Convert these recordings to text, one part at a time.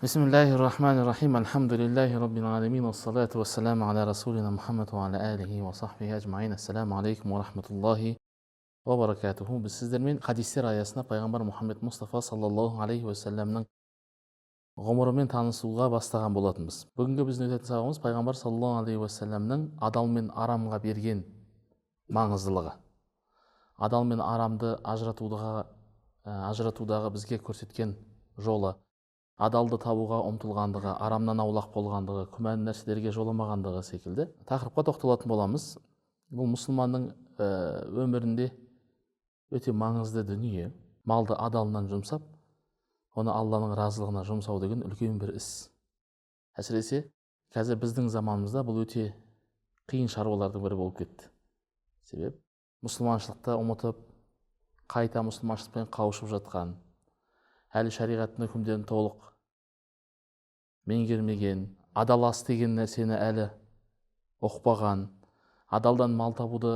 Бисмиллахир-рахманир-рахим. Алхамдулиллахи раббил аламин. Вассалату вассаламу аля расулина Мухаммад ва аля алихи ва сахбихи аджмаин. Ассаламу алейкум ва рахматуллахи ва баракатуху. Біз сіздермен хадистер аясында пайғамбар Мұхаммед Мұстафа саллаллаху алейхи уассаламның ғұмырымен танысуға бастаған болатынбыз. Бүгінгі біздің өтетін сабағымыз пайғамбар саллаллаху алейхи уассаламның адал мен арамға берген маңыздылығы. Адал мен арамды ажыратудағы бізге көрсеткен жолы, адалды табуға ұмтылғандығы, арамнан аулақ болғандығы, күмәнді нәрселерге жоламағандығы секілді тақырыпқа тоқталатын боламыз. Бұл мұсылманның өмірінде өте маңызды дүние. Малды адалынан жұмсап, оны Алланың разылығына жұмсау деген үлкен бір іс. Әсіресе қазір біздің заманымызда бұл өте қиын шаруалардың бірі болып кетті. Себеп мұсылманшылықты ұмытып, қайта мұсылманшылықпен қауышып жатқан, әлі шариғаттың үкімдерін толық меңгермеген, адал ас деген нәрсені әлі ұқпаған, адалдан мал табуды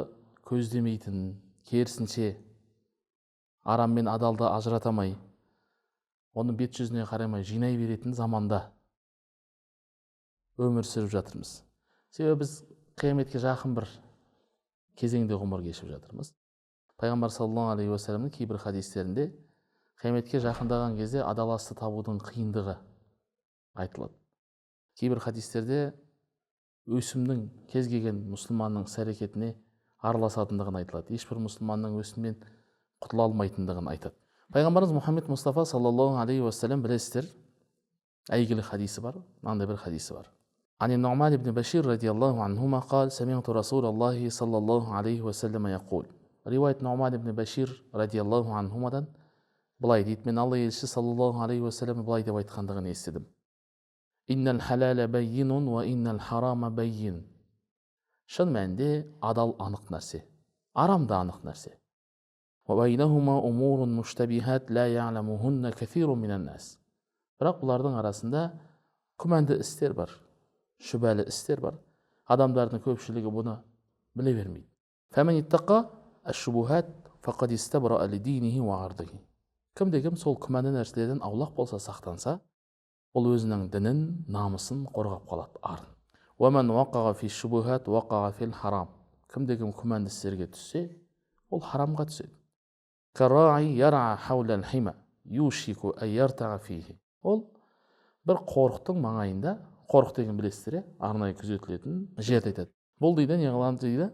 көздемейтін, керісінше арам мен адалды ажыратамай, оның бет жүзіне қарамай жинай беретін заманда өмір сүріп жатырмыз. Себебі біз қияметке жақын бір кезеңде ғұмыр кешіп жатырмыз. Пайғамбар саллаллаху алейхи уассаламның кейбір хадистерінде қияметке жақындаған кезде адал асты табудың қиындығы айтылады. Кейбір хадистерде өсімнің кез келген мұсылманның іс-әрекетіне араласатындығын айтылады. Ешбір мұсылманның өсімнен құтыла алмайтындығын айтады. Пайғамбарымыз Мұхаммед Мұстафа саллаллаху алейхи уассалам, білесіздер, әйгілі хадисі бар, мынандай бір хадисі бар. عن النعمان بن بشير رضي الله عنهما قال سمعت رسول الله صلى الله عليه وسلم يقول. Риуайт Нұғман ибн Башир радиаллаху анхумадан былай дейді: мен Алла елшісі саллаллаху алейхи уассалам былай деп айтқандығын естідім. Иннал халала баййинун ва иннал харама баййин. Шын мәнінде адал анық нәрсе, арам да анық нәрсе. Ва байнахума умурун муштабихат ла я'ламухунна кафирун минан нас. Бірақ бұлардың арасында күмәнді істер бар, шүбәлі істер бар. Адамдардың көпшілігі бұны біле бермейді. Фәмен иттақа аш-шубухат фақад истабра лидиниhi ва ардиhi. Кім-кім сол күмәнді нәрселерден аулақ болса, сақтанса, ол өзінің дінін, намысын қорғап қалады, арын. Ва ман вақаға фи шубухат вақаға фил харам. Кім-кім күмәнді істерге түссе, ол харамға түседі. Караи яра хаулал хима юшику ан ярта'a фихи. Ол бір қорықтың маңайында, қорық деген білесіздер, арнайы күзетілетін жерді айтады. Бұл дейді, не қыламыз дейді?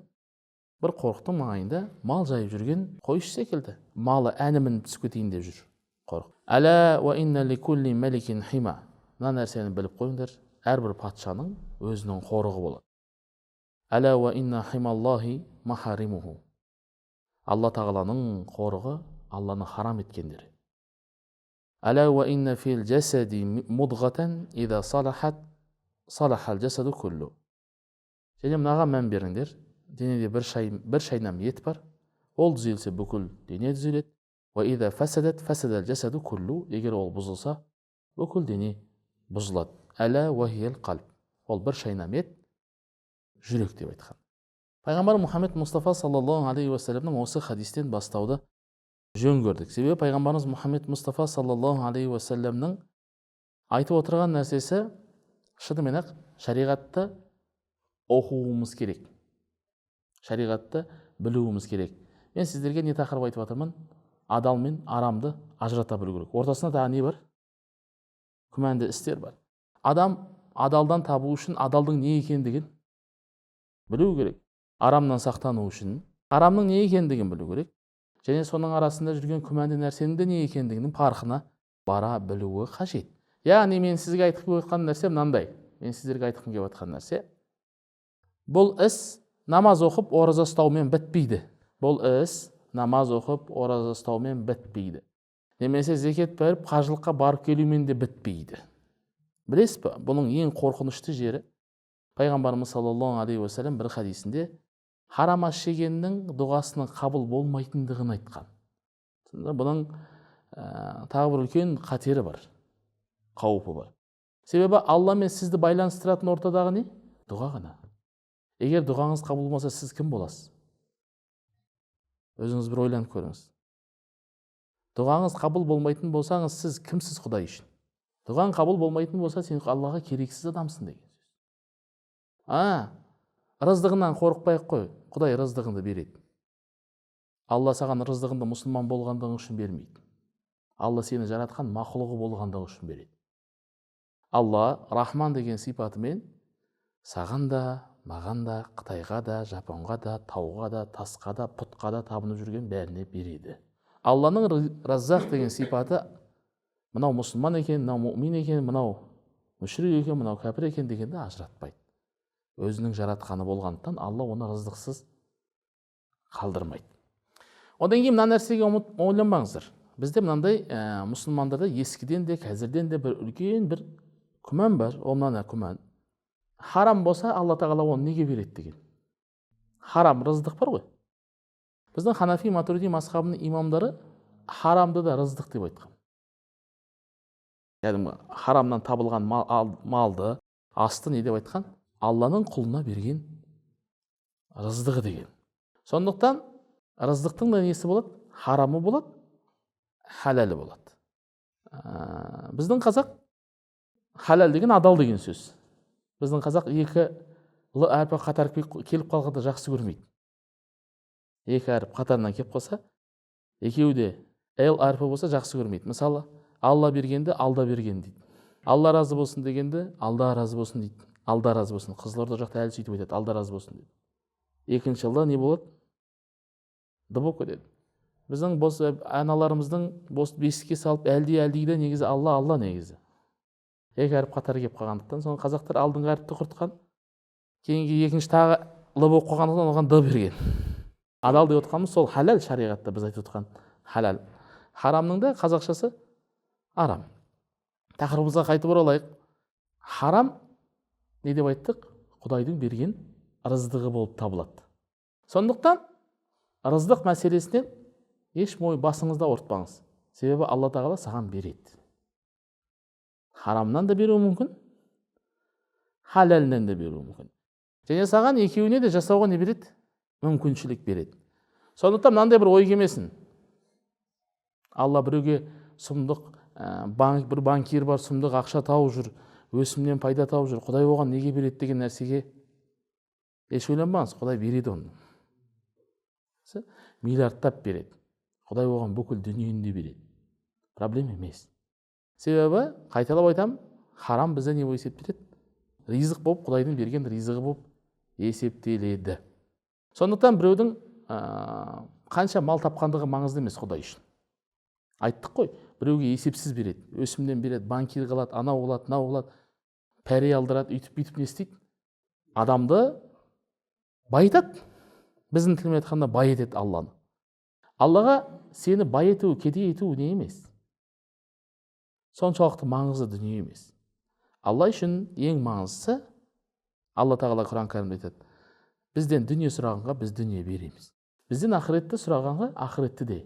Бір қорықтың маңайында мал жайып жүрген қойшы секілді. Малы әні мініп түсіп кетейін деп жүр қорық. Әла ва инна ликулли маликин хима. Мына нәрсені біліп қойыңдар, әрбір патшаның өзінің қорығы болады. Әла ва инна хималлахи махаримуху. Алла тағаланың қорығы, Алланың харам еткендері. Әла ва инна фил жасади мудғатан ида салахат салахал жасаду күллу. Және мынаға мән беріңдер. Денеде бір шайнам ет бар, ол түзелсе бүкіл дене түзеледі. Ва ида фасадат фасадал жасаду күллу. Егер ол бұзылса, бүкіл дене бұзылады. Әла ва хиял қалб. Ол бір шайнам ет, жүрек деп айтқан. Пайғамбар Мұхаммед Мұстафа саллаллаху алейхи уассаламның осы хадистен бастауды жөн көрдік. Себебі пайғамбарымыз Мұхаммед Мұстафа саллаллаху алейхи уассаламның айтып отырған нәрсесі шынымен ақ шариғатты оқуымыз керек. Шариғатты білуіміз керек. Мен сіздерге не тақырып айтып жатырмын? Адал мен арамды ажырата білу керек. Ортасында да не бар? Күмәнді істер бар. Адам адалдан табу үшін адалдың не екендігін білу керек. Арамнан сақтану үшін арамның не екендігін білу керек. Және соның арасында жүрген күмәнді нәрсенің де не екендігінің парқына бара білуі қажет. Яғни мен сізге айтқым келіп жатқан нәрсе мынандай. Мен сіздерге айтқым келіп жатқан нәрсе, бұл іс намаз оқып, ораза ұстаумен бітпейді. Бұл іс намаз оқып, ораза ұстаумен бітпейді. Немесе зекет беріп, қажылыққа барып келумен де бітпейді. Білесіз бе? Бұның ең қорқынышты жері, пайғамбарымыз саллаллаху алейхи уассалам бір хадисінде харам ас жегеннің дұғасының қабыл болмайтындығын айтқан. Бұның тағы бір үлкен қатері бар, қаупі бар. Себебі Алла мен сізді байланыстыратын ортадағы не? Дұға ғана. Егер дұғаңыз қабыл болмаса, сіз кім боласыз? Өзіңіз бір ойланып көріңіз. Дұғаңыз қабыл болмайтын болсаңыз, сіз кімсіз Құдай үшін? дұғаң қабыл болмайтын болса, сен Аллаға керексіз адамсың деген сөз. Рыздығынан қорықпай-ақ қой, Құдай рыздығыңды береді. Алла саған рыздығыңды мұсылман болғандығың үшін бермейді. Алла сені жаратқан мақұлығы болғандығы үшін береді. Алла Рахман деген сипатымен саған да, маған да, Қытайға да, Жапонға да, тауға да, тасқа да, пұтқа да табынып жүрген бәріне береді. Алланың Раззақ деген сипаты мынау мұсылман екен, мынау мұмин екен, мынау мүшрик екен, мынау кәпір екен дегенді ажыратпайды. Өзінің жаратқаны болғандықтан Алла оны рыздықсыз қалдырмайды. Одан кейін мына нәрсеге ойланбаңыздар. Бізде мынандай мұсылмандарда ескіден де қазірден де бір үлкен бір күмән бар. Ол мына күмән. Харам болса, Алла тағала оны неге береді деген. Харам рыздық бар ғой. Біздің Ханафи Матуриди мазхабының имамдары харамды да рыздық деп айтқан. Яғни харамнан табылған малды, асты не деп айтқан? Алланың құлына берген рыздығы деген. Сондықтан рыздықтың да несі болады? Харамы болады, халалі болады. Біздің қазақ халал деген адал деген сөз. Біздің қазақ екі л әрпі қатар келіп қалғанда жақсы көрмейді. Екі әріп қатарынан келіп қалса, екеуі де л әрпі болса жақсы көрмейді. Мысалы, Алла бергенді алда берген дейді. Алла разы болсын дегенді алда разы болсын дейді. Алда разы болсын. Қызылорда жақта әлі сөйтіп айтады, алда разы болсын дейді. Екінші алда не болады? Д болып кетеді. Біздің аналарымыздың бесікке салып әлди-әлдиді негізі Алла негізі. Екі әріп қатар келіп қалғандықтан, соны қазақтар алдыңғы әріпті құртқан, кейінгі екінші тағы л болып қалғандықтан оған д берген. Адал деп отқанымыз сол халал, шариғатта біз айтып отқан халал. Харамның да қазақшасы арам. Тақырыбымызға қайтып оралайық. Харам не деп айттық? Құдайдың берген рыздығы болып табылады. Сондықтан рыздық мәселесінен еш басыңызда ауыртпаңыз. Себебі Алла тағала саған береді. Харамнан да беруі мүмкін, халалінен де беруі мүмкін. Және саған екеуіне де жасауға не береді? Мүмкіншілік береді. Сондықтан мынандай бір ой келмесін. Алла біреуге сұмдық, бір банкир бар, сұмдық ақша тауып жүр, өсімнен пайда тауып жүр. Құдай оған неге береді деген нәрсеге еш ойланбаңыз. Құдай береді оны. Миллиардтап береді. Құдай оған бүкіл дүниені де береді. Проблема емес. Себебі, қайталап айтам, харам бізде не болып есептеледі? Ризық болып, Құдайдың берген ризығы болып есептеледі. Сондықтан біреудің қанша мал тапқандығы маңызды емес Құдай үшін. Айттық қой, біреуге есепсіз береді, өсімнен береді, банкир қалады, анау қалады, мынау қалады, пәре алдырады, үйтіп не істейді? Адамды байытады. Біздің тілмен айтқанда бай етеді Алланы. Аллаға сені бай ету, кедей ету не емес? Соншалықты маңызды дүние емес. Алла үшін ең маңыздысы, Алла тағала Құран кәрімде айтады, бізден дүние сұрағанға біз дүние береміз. Бізден ақыретті сұрағанға ақыретті де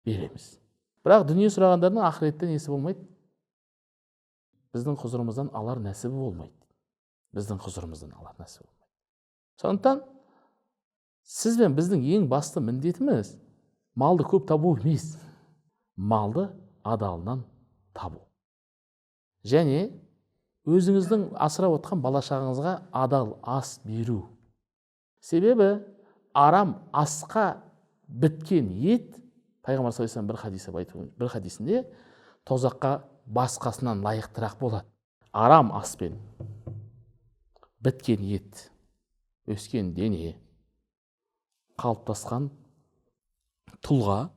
береміз. Бірақ дүние сұрағандардың ақыретте несі болмайды? Біздің құзырымыздан алар нәсібі болмайды. Біздің құзырымыздан алар нәсібі болмайды. Сондықтан сіз бен біздің ең басты міндетіміз малды көп табу емес, малды адалынан табу. Және өзіңіздің асырап отқан бала-шағаңызға адал ас беру. Себебі арам асқа біткен ет, Пайғамбар саллаллаху алейхи вассалам бір хадисінде тозаққа басқасынан лайықтырақ болады. Арам аспен біткен ет, өскен дене, қалыптасқан тұлға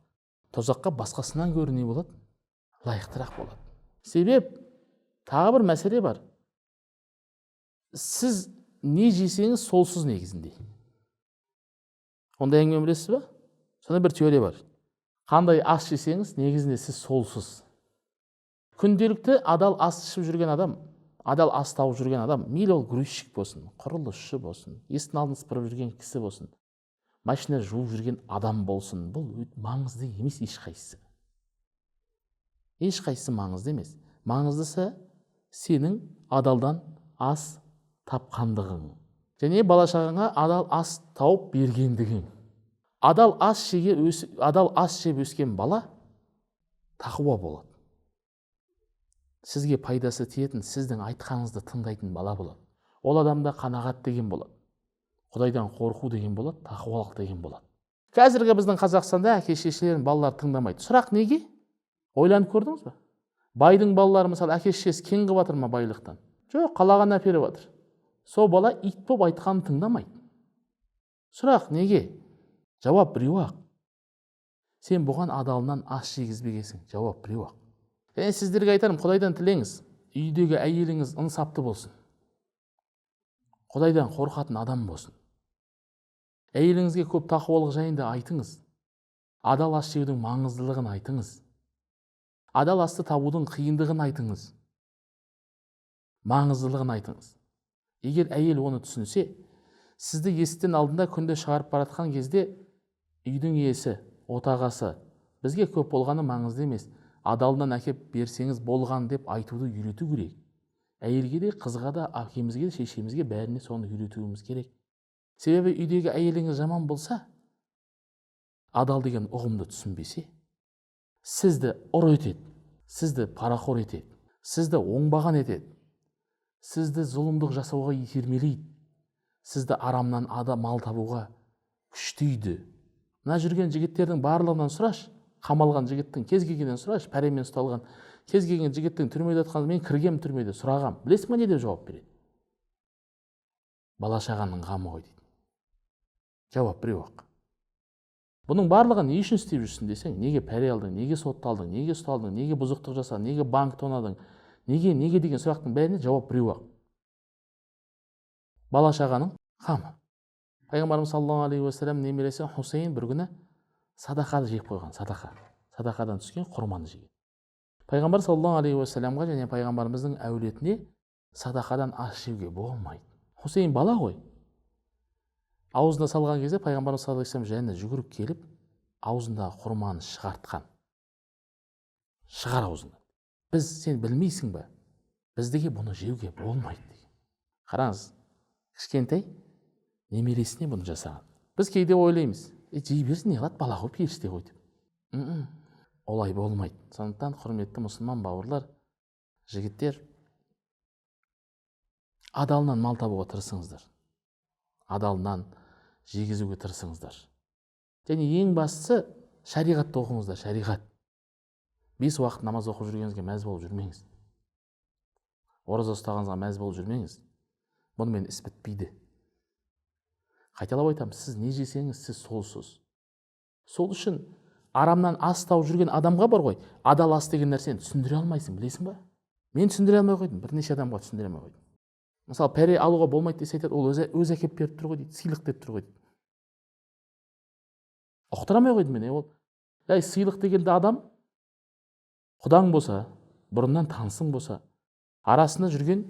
тозаққа басқасынан гөрі не болады? Лайықтырақ болады. Себеп, тағы бір мәселе бар. Сіз не жесеңіз солсыз негізінде. Ондай әңгіме білесіз ба? Сонда бір теория бар. Қандай ас жесеңіз негізінде сіз солсыз. Күнделікті адал ас ішіп жүрген адам, адал ас тауып жүрген адам, мейлі ол грузчик болсын, құрылысшы болсын, есіктің алдын сыпырып жүрген кісі болсын, машина жуып жүрген адам болсын, бұл маңызды емес ешқайсысы. Ешқайсысы маңызды емес. Маңыздысы сенің адалдан ас тапқандығың. Және бала-шағаңа адал ас тауып бергендігің. Адал ас жеп өскен бала тақуа болады. сізге пайдасы тиетін, сіздің айтқаныңызды тыңдайтын бала болады. Ол адамда қанағат деген болады. Құдайдан қорқу деген болады, тақуалық деген болады. Қазіргі біздің Қазақстанда әке шешелерін балалар тыңдамайды. Сұрақ неге? Ойланып көрдіңіз бе? Байдың балалары мысалы әке шешесі кең қылып жатыр ма байлықтан? Жоқ, қалаған әперіп жатыр. Сол бала ит болып айтқанын тыңдамайды. Сұрақ неге? Жауап біреу-ақ. Сен бұған адалынан ас жегізбегенсің. Жауап біреу-ақ. Және сіздерге айтарым, Құдайдан тілеңіз, үйдегі әйеліңіз ынсапты болсын. Құдайдан қорқатын адам болсын. Әйеліңізге көп тақуалық жайында айтыңыз. Адал ас жеудің маңыздылығын айтыңыз. Адал асты табудың қиындығын айтыңыз. Маңыздылығын айтыңыз. Егер әйел оны түсінсе, сізді есіктен алдында күнде шығарып баратқан кезде үйдің иесі, отағасы, бізге көп болғаны маңызды емес, адалынан әкеп берсеңіз болған деп айтуды үйрету керек. Әйелге де, қызға да, әкемізге де, шешемізге бәріне соны үйретуіміз керек. Себебі үйдегі әйеліңіз жаман болса, адал деген ұғымды түсінбесе, сізді ұр етеді, сізді парақор етеді, сізді оңбаған етеді, сізді зұлымдық жасауға итермелейді, сізді арамнан мал табуға күштейді. Мына жүрген жігіттердің барлығынан сұрашы, қамалған жігіттің кез келгеннен сұрашы, пәремен ұсталған кез келген жігіттің түрмеде жатқанда мен кіргем түрмеде сұрағам, білесің бе не деп жауап береді? Бала шағаның қамы ғой дейді. Жауап біреу-ақ. Бұның барлығын не үшін істеп жүрсің десең, неге пәре алдың, неге сотталдың, неге ұсталдың, неге бұзықтық жасадың, неге банк тонадың, неге деген сұрақтың бәріне жауап біреу-ақ. Бала шағаның қамы. Пайғамбарымыз саллаллаху алейхи уассалам немересі Хусейн бір күні садақаны жеп қойған, садақадан түскен құрманы жеген. Пайғамбар саллаллаху алейхи уассаламға және пайғамбарымыздың әулетіне садақадан ас жеуге болмайды. Хусейн бала ғой. Аузына салған кезде пайғамбарымыз саллаллаху алейхи уассалам жанына жүгіріп келіп, аузындағы құрманы шығартқан. Шығар аузыңнан. Сен білмейсің бе? Біздіге бұны жеуге болмайды деген. Қараңыз, кішкентай немересіне бұны жасаған. Біз кейде ойлаймыз, жей берсін, не қылады, бала ғой, періште ғой деп. Олай болмайды. Сондықтан құрметті мұсылман бауырлар, жігіттер, адалынан мал табуға тырысыңыздар. Адалынан жегізуге тырысыңыздар. Және ең бастысы шариғатты оқыңыздар, шариғат. 5 уақыт намаз оқып жүргеніңізге мәз болып жүрмеңіз. Ораза ұстағаныңызға мәз болып жүрмеңіз. Бұнымен іс бітпейді. Қайталап айтамын, сіз не жесеңіз, сіз солсыз. Сол үшін арамнан ас тауып жүрген адамға бар ғой, адал ас деген нәрсені түсіндіре алмайсың, білесің ба? Мен түсіндіре алмай қойдым, бірнеше адамға түсіндіре алмай қойдым. Мысалы, пәре алуға болмайды десе айтады, ол өзі әкеп беріп тұр ғой дейді, сыйлық деп тұр ғой дейді. Ұқтыра алмай қойдым мен. Ол сыйлық дегенде адам құдаң болса, бұрыннан танысың болса, арасында жүрген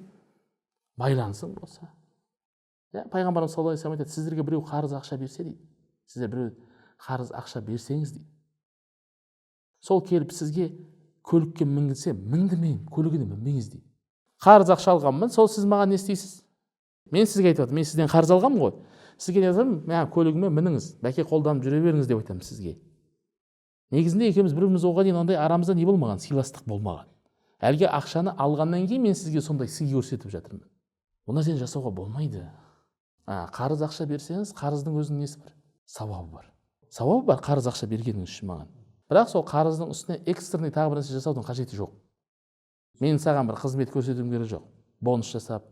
байланысың болса. Пайғамбарымыз саллаллаху алейхи вассалам айтады, сіздерге біреу қарыз ақша берсе дейді, сіздер біреу қарыз ақша берсеңіз дейді, сол келіп сізге көлікке мінгізсе, мінді мен, көлігіне мінбеңіз дейді. Қарыз ақша алғанмын, сол сіз маған не істейсіз? Мен сізге айтып жатырмын, мен сізден қарыз алғанмын ғой. Сізге не айтамын? Мен көлігіме мініңіз, бәке қолданып жүре беріңіз деп айтамын сізге. Негізінде екеуміз бір-біріміз оған дейін ондай арамызда не болмаған, сыйластық болмаған. Әлгі ақшаны алғаннан кейін мен сізге сондай сый көрсетіп жатырмын. Оны сен жасауға болмайды. Қарыз ақша берсеңіз, қарыздың өзінің несі бар? Сауабы бар. Сауабы бар қарыз ақша бергеніңіз үшін маған. Бірақ сол қарыздың үстіне экстрный тағы бір нәрсе жасаудың қажеті жоқ. Мен саған бір қызмет көрсетуім керек жоқ. Бонус жасап,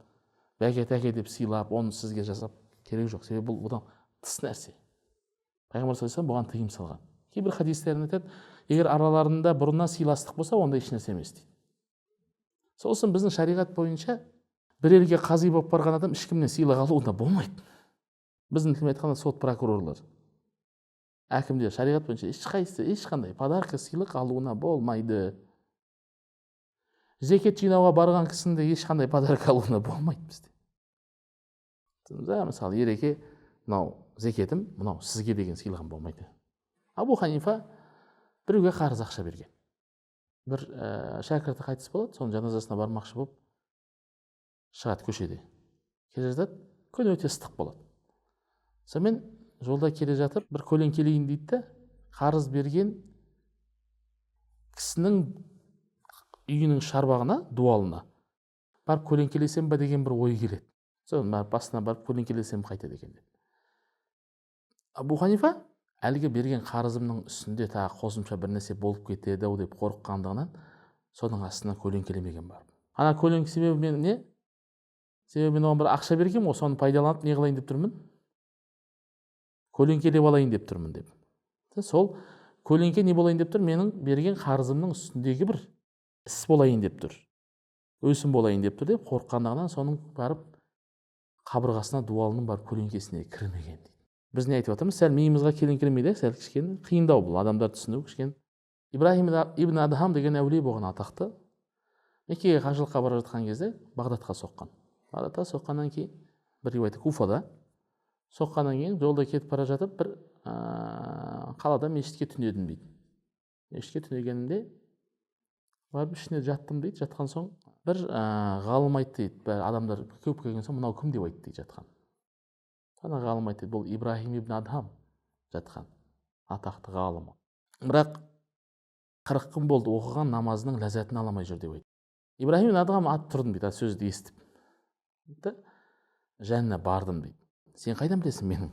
бәке-тәке деп сыйлап, оны сізге жасап керек жоқ. Себебі бұл бұдан тыс нәрсе. Пайғамбар саллаллаху алейхи вассалам бұған тыйым салған. Кейбір хадистерінде айтады, егер араларында бұрыннан сыйластық болса, онда еш нәрсе емес дейді. Сосын біздің шариғат бойынша бір елге қази болып барған адам ешкімнен сыйлық алуына болмайды. Біздің тілмен айтқанда сот прокурорлар, әкімдер шариғат бойынша ешқандай подарка сыйлық алуына болмайды. Зекет жинауға барған кісінде ешқандай подарка алуына болмайды бізде. Мысалы, ереке, мынау зекетім, мынау сізге деген сыйлығым болмайды. Абу Ханифа біреуге қарыз ақша берген. Бір шәкірті қайтыс болады, соның жаназасына бармақшы болып шығады көшеде. Келе жатады, күн өте ыстық болады. Сонымен жолда келе жатып, бір көлеңкелейін дейді, қарыз берген кісінің үйінің шарбағына, дуалына барып көлеңкелесем ба деген бір ой келеді. Соны барып басына барып көлеңкелесем қайтеді екен деп. Абу Ханифа әлгі берген қарызымның үстінде тағы қосымша бір нәрсе болып кетеді ау деп қорыққандығынан соның астына көлеңкелемеген барып. Ана көлеңке себебі мен не? Себебі мен оған бір ақша бергенмін ғой, соны пайдаланып не қылайын деп тұрмын? Көлеңкелеп алайын деп тұрмын деп. Сол көлеңке не болайын деп тұр? Менің берген қарызымның үстіндегі бір іс болайын деп тұр. Өсім болайын деп тұр деп қорыққандығынан соның барып қабырғасына, дуалының бар көлеңкесіне кірмеген дейді. Біз не айтып жатырмыз? Сәл миымызға келіңкіремейді, сәл кішкене қиындау бұл адамдар түсіну кішкене. Ибрахим ибн Адхам деген әулие болған атақты. Меккеге қажылыққа бара жатқан кезде Бағдатқа соққан. Бағдатқа соққаннан кейін бір риуаятта Куфада соққаннан кейін жолда кетіп бара жатып бір қалада мешітке түнедім дейді. Мешітке түнегенімде барып ішіне жаттым дейді. Жатқан соң бір ғалым айтты дейді. Бәрі адамдар көп келген соң мынау кім деп айтты дейді жатқан. Ана ғалым айтты, бұл Ибрахим ибн Адхам жатқан атақты ғалымы. Бірақ 40 күн болды оқыған намазының ләззатын ала алмай жүр деп айтты. Ибрахим ибн Адхам атып тұрдым дейді, сөзді естіп. Жанына бардым дейді. Сен қайдан білесің менің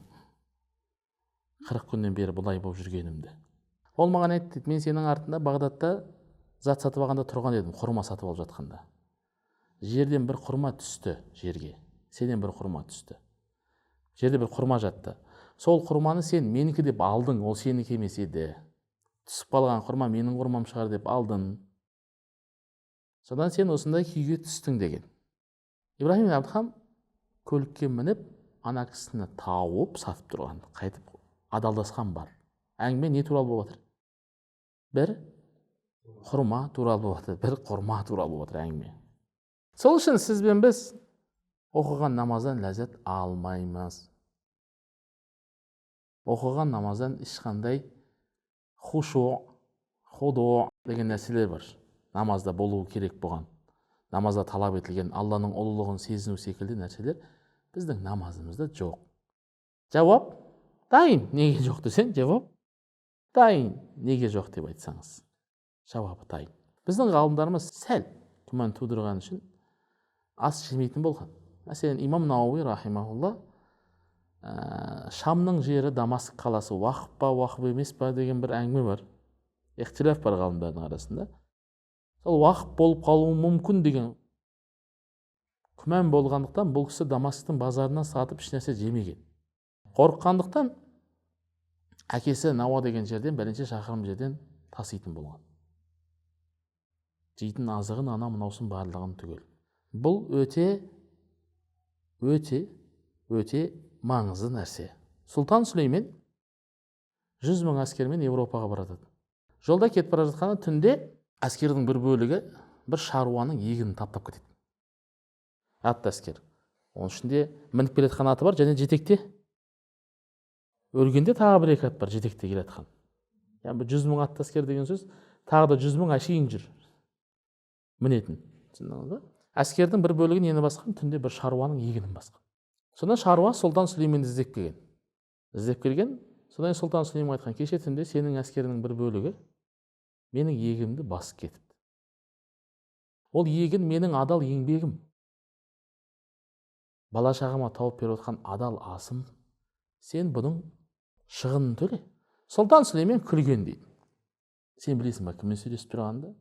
40 күннен бері бұлай болып жүргенімді? Ол маған айтты дейді, мен сенің артында Бағдатта зат сатып алғанда тұрған едім, құрма сатып алып жатқанда. Жерден бір құрма түсті жерге. Сенен бір құрма түсті. Жерде бір құрма жатты. Сол құрманы сен менікі деп алдың, ол сенікі емес еді. Түсіп қалған құрма менің құрмам шығар деп алдың. Содан сен осындай күйге түстің деген. Ибрахим ибн Адхам көлікке мініп, ана кісіні тауып сатып тұрған, қайтып адалдасқан бар. Әңгіме не туралы болып жатыр? Бір құрма туралы болып жатыр, бір құрма туралы болып жатыр әңгіме. Сол үшін сіз бен біз оқыған намаздан ләззат алмаймыз. Оқыған намаздан ешқандай хушу, худо деген нәрселер бар. Намазда болуы керек болған, намазда талап етілген Алланың ұлылығын сезіну секілді нәрселер біздің намазымызда жоқ. Жауап дайын. Неге жоқ десең, жауап дайын. Неге жоқ деп айтсаңыз, жауабы дайын. Біздің ғалымдарымыз сәл күмән тудырған үшін ас жемейтін болған. Мәселен, имам Науи рахимахулла Шамның жері Дамаск қаласы уақып па, уақып емес па деген бір әңгіме бар. Ихтилаф бар ғалымдардың арасында. Сол уақып болып қалуы мүмкін деген күмән болғандықтан бұл кісі Дамасктың базарынан сатып ешнәрсе жемеген. Қорыққандықтан әкесі Науа деген жерден бірнеше шақырым жерден таситын болған. Жейтін азығын ана мынаусын барлығын түгел. Бұл өте маңызды нәрсе. Сұлтан Сүлеймен 100 мың әскермен Европаға барады. Жолда кетіп бара жатқанда түнде әскердің бір бөлігі бір шаруаның егінін таптап кетеді. Атты әскер. Оның ішінде мініп келе жатқан аты бар, және жетекте өргенде тағы бір екі ат бар, жетекте келе жатқан. Яғни 100 мың атты әскер деген сөз, тағы да 100 мың әшейін жүр мінетін. Әскердің бір бөлігі нені басқан? Түнде бір шаруаның егінін басқан. Содан шаруа Сұлтан Сүлейменді іздеп келген. Содан Сұлтан Сүлеймен айтқан, кеше түнде сенің әскерінің бір бөлігі менің егінімді басып кетіпті. Ол егін менің адал еңбегім. Бала шағама тауып беріп отқан адал асым. Сен бұның шығынын төле. Сұлтан Сүлеймен күлген дейді. Сен білесің ба кіммен сөйлесіп тұрғанды?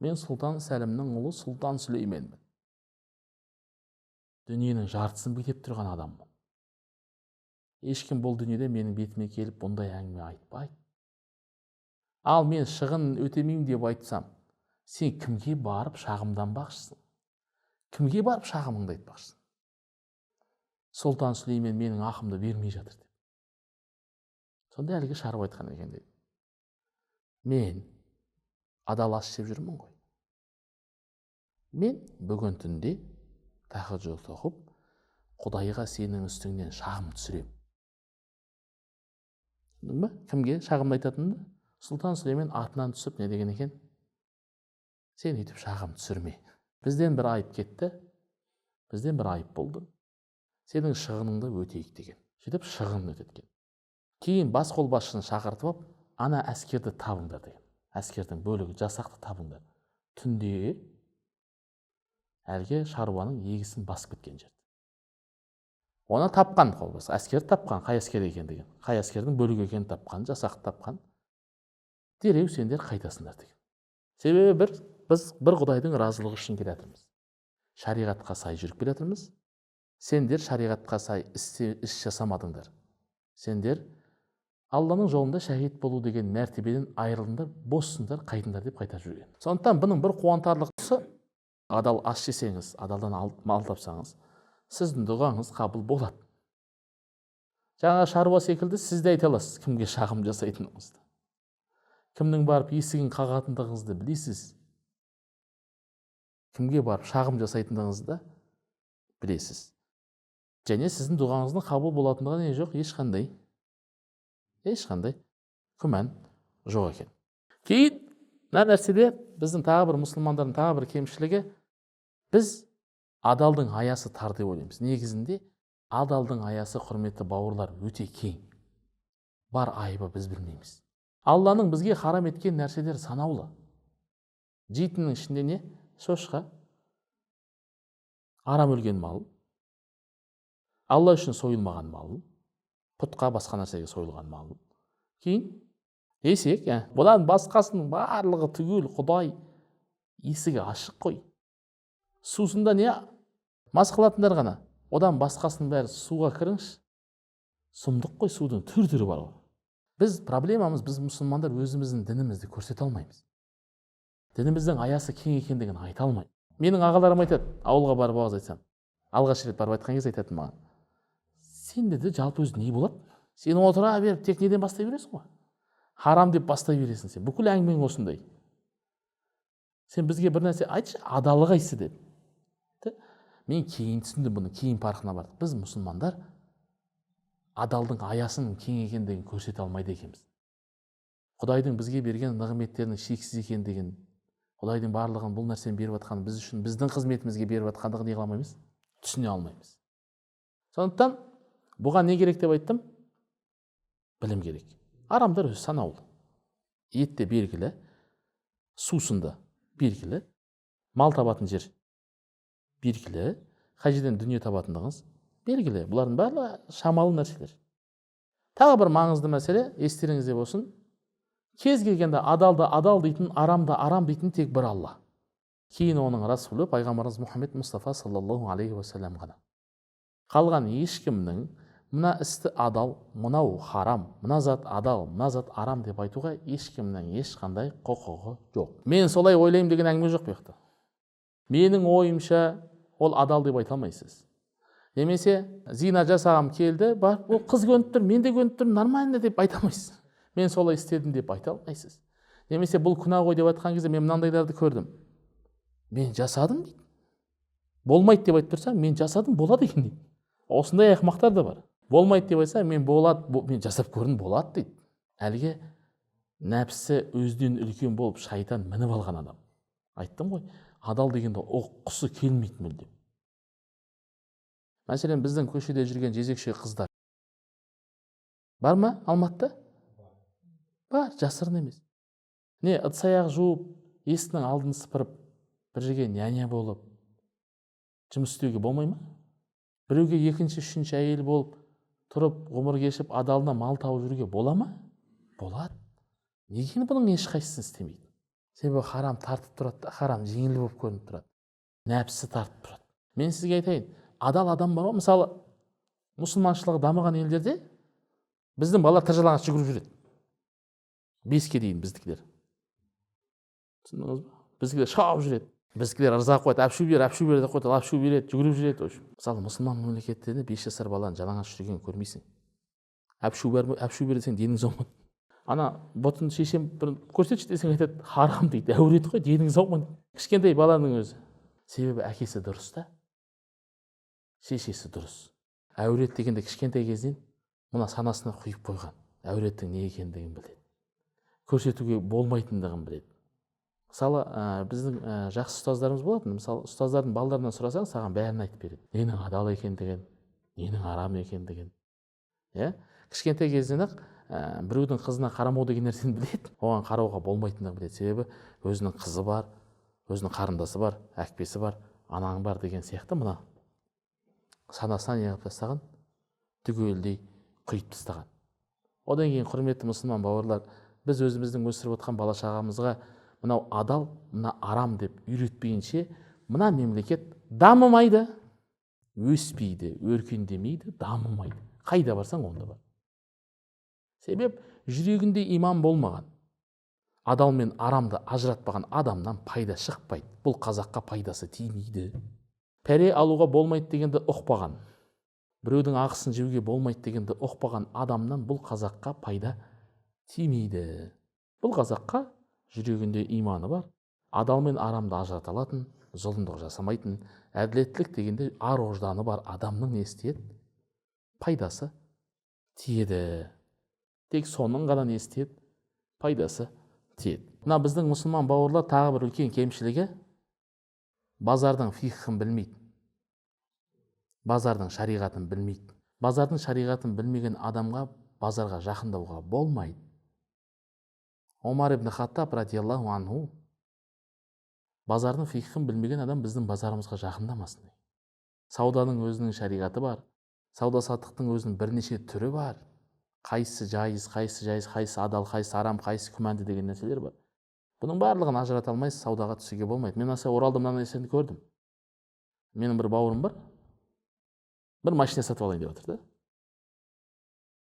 Мен Сұлтан Сәлімнің ұлы Сұлтан Сүлейменмін. Дүниенің жартысын билеп тұрған адаммын. Ешкім бұл дүниеде менің бетіме келіп бұндай әңгіме айтпайды. Ал мен шығынын өтемеймін деп айтсам, сен кімге барып шағымданбақшысың? Кімге барып шағымыңды айтпақшысың? Сұлтан Сүлеймен менің ақымды бермей жатыр деп. Сонда әлгі шаруа айтқан екен дейді. Мен адал ас жеп жүрмін ғой. Мен бүгін түнде тахаджуд оқып, Құдайға сенің үстіңнен шағым түсірем. Түсіндің бе? Кімге шағымды айтатынды? Сұлтан Сүлеймен атынан түсіп не деген екен? Сен өйтіп шағым түсірме. Бізден бір айып кетті, бізден бір айып болды. Сенің шығыныңды өтейік деген. Сөйтіп шығынын өтеткен. Кейін бас қолбасшыны шақыртып алып, ана әскерді табыңдар деген. әскердің бөлігі, жасақты табыңдар. Түнде әлгі шаруаның егісін басып кеткен жер. Оны тапқан, әскер тапқан, қай әскер екендігін, қай әскердің бөлігі екенін тапқан, жасақты тапқан. Дереу сендер қайтасыңдар деген. Себебі біз бір Құдайдың разылығы үшін келе жатырмыз. Шариғатқа сай жүріп келе жатырмыз. Сендер шариғатқа сай іс жасамадыңдар. Сендер Алланың жолында шәһид болу деген мәртебеден айырылдыңдар, боссыңдар, қайтыңдар деп қайтарып жүрген. Сондықтан бұның бір қуантарлық тұсы, адал ас жесеңіз, адалдан мал тапсаңыз, сіздің дұғаңыз қабыл болады. Жаңа шаруа секілді сіз де айта аласыз кімге шағым жасайтыныңызды. Кімнің барып есігін қағатындығыңызды білесіз. Кімге барып шағым жасайтындығыңызды білесіз. Және сіздің дұғаңыздың қабыл болатындығы не жоқ, ешқандай күмән жоқ екен. Кейін мына нәрседе біздің тағы бір мұсылмандардың тағы бір кемшілігі, біз адалдың аясы тар деп ойлаймыз. Негізінде адалдың аясы, құрметті бауырлар, өте кең. Бар айыбы біз білмейміз. Алланың бізге харам еткен нәрселер санаулы. Жейтіннің ішінде не? Шошқа, арам өлген мал, Алла үшін сойылмаған мал, пұтқа басқа нәрсеге сойылған мал. Кейін есек, бұдан басқасының барлығы түгел Құдай есігі ашық қой. Сусында не? Мас қылатындар ғана. Одан басқасының бәрі суға кіріңіз. Сұмдық қой, судың түр-түрі бар. Біз проблемамыз, біз мұсылмандар өзіміздің дінімізді көрсете алмаймыз. Дініміздің аясы кең екендігін айта алмаймыз. Менің ағаларым айтады, ауылға барып уағыз айтсам, алғаш рет барып айтқан кезде айтатын маған: сен деді жалпы өзі не болады? Сен отыра беріп тек неден бастай бересің ғой? Харам деп бастай бересің сен. Бүкіл әңгімең осындай. Сен бізге бір нәрсе айтшы, адалы қайсы деп. Мен кейін түсіндім бұны, кейін парқына бардық. Біз мұсылмандар адалдың аясының кең екендігін көрсете алмайды екенбіз. Құдайдың бізге берген нығметтерінің шексіз екендігін, Құдайдың барлығын бұл нәрсені беріп жатқанын біз үшін, біздің қызметімізге беріп жатқандығын не қыла алмаймыз? Түсіне алмаймыз. Сондықтан бұған не керек деп айттым? Білім керек. Арамдар өзі санаулы. Етте белгілі, сусында белгілі, мал табатын жер белгілі, қай жерден дүние табатындығыңыз белгілі. Бұлардың барлығы шамалы нәрселер. Тағы бір маңызды мәселе, естеріңізде болсын, кез келгенде адалды адал дейтін, арамды арам дейтін тек бір Алла. Кейін оның Расулы пайғамбарымыз Мұхаммед Мұстафа саллаллаху алейхи уассалам ғана. Қалған ешкімнің мына істі адал, мынау харам, мына зат адал, мына зат арам деп айтуға ешкімнің ешқандай құқығы жоқ. Мен солай ойлаймын деген әңгіме жоқ бұяқта. Менің ойымша ол адал деп айта алмайсыз. Немесе зина жасағым келді, бар, ол қыз көніп тұр, мен де көніп тұрмын, нормально деп айта алмайсыз. Мен солай істедім деп айта алмайсыз. Немесе бұл күнә ғой деп айтқан кезде мен мынандайларды көрдім. Мен жасадым дейді. Болмайды деп айтып тұрсам, мен жасадым, болады екен дейді. Осындай ақымақтар да бар. Болмайды деп айтса, мен жасап көрдім, болады дейді. Әлгі нәпсі өзден үлкен болып шайтан мініп алған адам. Айттым ғой, адал дегенде ұққысы келмейді мүлдем. Мәселен, біздің көшеде жүрген жезекше қыздар бар ма Алматыда? Бар, жасырын емес. Не, ыдыс-аяқ жуып, есіктің алдын сыпырып, бір жерге няня болып жұмыс істеуге болмай ма? Біреуге екінші, үшінші әйел болып тұрып, ғұмыр кешіп, адалына мал тауып жүруге бола ма? Болады. Неге бұның ешқайсысын істемейді? Себебі харам тартып тұрады, харам жеңіл болып көрініп тұрады. Нәпсі тартып тұрады. Мен сізге айтайын, адал адам бар ғой, мысалы, мұсылманшылығы дамыған елдерде біздің балалар тыржалаңаш жүгіріп жүреді. 5-ке дейін біздікілер. Түсіндіңіз ба? Біздікілер шауып жүреді. Біздікілер ырза қойды, әпшу бер деп қойды, әпшу береді, жүгіріп жүреді. Мысалы, мұсылман мемлекеттерінде 5 жасар баланың жалаңаш жүргенін көрмейсің. Әпшу бер десең денің заума. Ана бұтын шешем бір көрсетші десең айтады, харам дейді, әуреті ғой, денің заума. Кішкентай баланың өзі. Себебі әкесі дұрыс та, шешесі дұрыс. Әурет дегенде кішкентай кезден мына санасына құйып қойған. Әуреттің не екендігін біледі. Көрсетуге болмайтындығын біледі. Мысалы, біздің жақсы ұстаздарымыз болатын. Мысалы, ұстаздардың балаларынан сұрасаң, саған бәрін айтып береді. Ненің адал екендігін, ненің арам екендігін. Кішкентай кезден-ақ біреудің қызына қарамау деген нәрсені біледі, оған қарауға болмайтындығын біледі. Себебі өзінің қызы бар, өзінің қарындасы бар, әкпесі бар, анаң бар деген сияқты мына санасына не қылып тастаған, түгелдей құйып тастаған. Одан кейін құрметті мұсылман бауырлар, біз өзіміздің өсіріп отқан бала шағамызға мынау адал, мына арам деп үйретпейінше мына мемлекет дамымайды, өспейді, өркендемейді, дамымайды. Қайда барсаң онда бар. Себеп жүрегінде иман болмаған, адал мен арамды ажыратпаған адамнан пайда шықпайды. Бұл қазаққа пайдасы тимейді. Пәре алуға болмайды дегенді ұқпаған, біреудің ақысын жеуге болмайды дегенді ұқпаған адамнан бұл қазаққа пайда тимейді. Бұл қазаққа жүрегінде иманы бар, адал мен арамды ажырата алатын, зұлымдық жасамайтын, әділеттілік дегенде ар ожданы бар адамның не істейді? Пайдасы тиеді. Тек соның ғана не істейді? Пайдасы тиеді. Мына біздің мұсылман бауырлар тағы бір үлкен кемшілігі, базардың фикхын білмейді. Базардың шариғатын білмейді. Базардың шариғатын білмеген адамға базарға жақындауға болмайды. Омар ибн Хаттаб радиаллаху анху базардың фикхын білмеген адам біздің базарымызға жақындамасын. Сауданың өзінің шариғаты бар, сауда саттықтың өзінің бірнеше түрі бар. Қайсы жайыз, қайсы адал, қайсы арам, қайсы күмәнді деген нәрселер бар. Бұның барлығын ажырата алмайсыз, саудаға түсуге болмайды. Мен аса Оралда мына нәрсені көрдім. Менің бір бауырым бар, бір машина сатып алайын деп отыр да.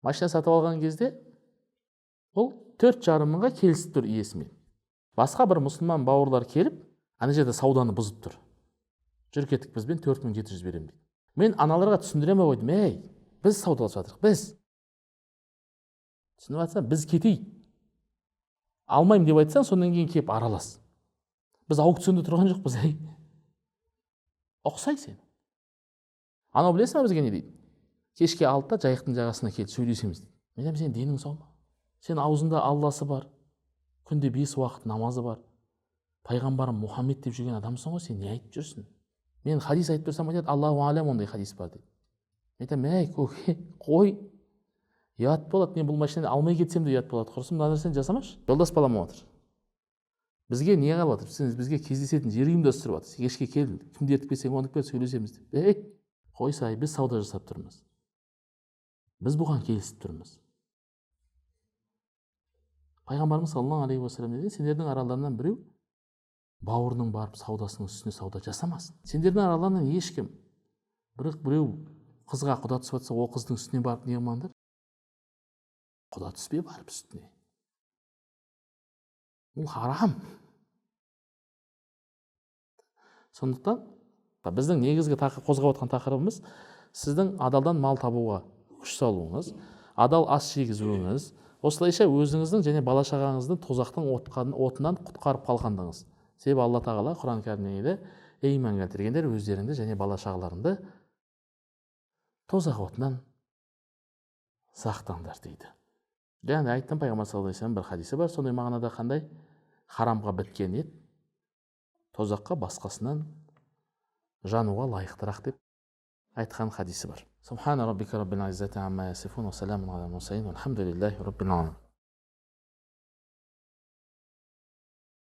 Машина сатып алған кезде ол 4,5 мыңға келісіп тұр иесімен. Басқа бір мұсылман бауырлар келіп, ана жерде сауданы бұзып тұр. Жүр кеттік, бізбен 4,700 беремін дейді. Мен аналарға түсіндіреме қойдым, біз саудаласып жатырық, біз. Түсініп жатсаң, біз кетейік. Алмайым деп айтсаң, сондан кейін келіп аралас. Біз аукционда тұрған жоқпыз, Ұқсай сен. Анау білесің бе бізге не дейді? Кешке 6-та жайықтың жағасына келіп сөйлесеміз дейді. Мен айтамын, сен денің сау ма? Сен аузында Алласы бар, күнде 5 уақыт намазы бар. Пайғамбарым Мұхаммед деп жүрген адамсың ғой, сен не айтып жүрсің? Мен хадис айтып тұрсам айтады, Аллаху алям ондай хадис бар дейді. Мен айтамын, көке, қой. Ұят болады, мен бұл машинаны алмай кетсем де ұят болады. Құрсын, мына нәрсені жасамашы. Жолдас балам отыр. Бізге не қалып отыр? Сен бізге кездесетін жер ұйымдастырып отыр. Кешке кел, кімді ертіп келсең, оны келіп сөйлесеміз деп. Қойсай, біз сауда жасап тұрмыз. Біз бұған келісіп тұрмыз. Пайғамбарымыз саллаллаху алейхи уассалам dedi, сендердің араларынан біреу бауырының барып саудасының үстіне сауда жасамасын. Сендердің араларынан ешкім біреу қызға құда түсіп жатса, о қыздың үстіне барып не қылмаңдар? Құда түспей барып үстіне. Бұл харам. Сондықтан біздің негізгі қозғап отқан тақырыбымыз сіздің адалдан мал табуға күш салуыңыз, адал ас жегізуіңіз, осылайша өзіңіздің және бала шағаңыздың тозақтың отынан құтқарып қалғандығыңыз. Себебі Алла тағала Құран кәрімде дейді, ей иман келтіргендер, өздеріңді және бала шағаларыңды тозақ отынан сақтаңдар дейді. Жаңа айттым, пайғамбар саллаллаху алейхи вассалам бір хадисі бар, сондай мағынада қандай? Харамға біткен ет тозаққа басқасынан жануға лайықтырақ деп айтқан хадисі бар. Субхана раббика раббил иззати амма ясифун ва саламун алал мурсалин валхамдулиллахи раббил аламин.